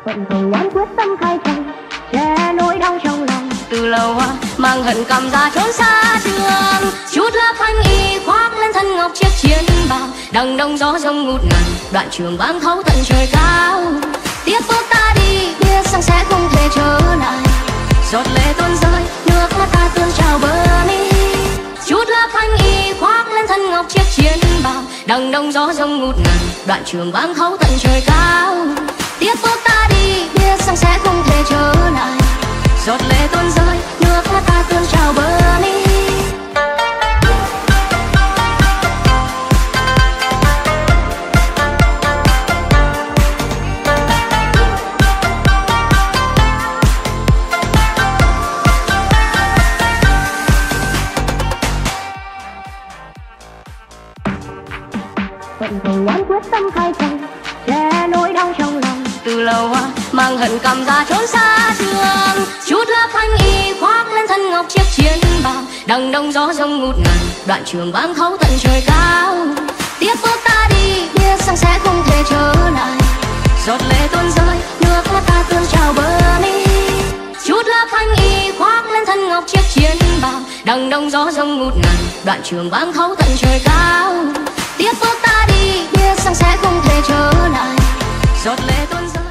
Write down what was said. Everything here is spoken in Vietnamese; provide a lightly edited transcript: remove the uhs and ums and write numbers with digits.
phận cầu oán quyết tâm khai trần che nỗi đau trong lòng. Từ lâu mang hận cầm ra trốn xa trường, chút lớp thanh y khoác lên thân ngọc chiếc chiến bào, đằng đông gió rông ngút ngàn, đoạn trường vang thấu tận trời cao. Tiếp bước ta đi biết rằng sẽ không thể trở lại, giọt lệ tuôn rơi nước mắt ta tuôn trào bờ mi. Chút lớp thanh y khoác lên thân ngọc chiếc chiến bào, đằng đông gió rông ngút ngàn, đoạn trường vang thấu tận trời cao. Tiếp bước ta đi biết rằng sẽ không thể trở lại, giọt lệ tuôn rơi nước mắt ta tuôn trào bờ mi. Phận cầu oán quyết tâm khai trần che nỗi đau trong lòng. Từ lâu mang hận cầm ra trốn xa trường, chút lớp thanh y khoác lên thân ngọc chiếc chiến bào, đằng đông gió rông ngút ngàn, đoạn trường vang thấu tận trời cao. Tiếp bước ta đi biết rằng sẽ không thể trở lại, giọt lệ tuôn rơi nước mắt ta tuôn trào bờ mi. Chút lớp thanh y khoác lên thân ngọc chiếc chiến bào, đằng đông gió rông ngút ngàn, đoạn trường vang thấu tận trời cao. Tiếp bước ta đi biết rằng sẽ không thể trở lại, giọt lệ tuôn rơi.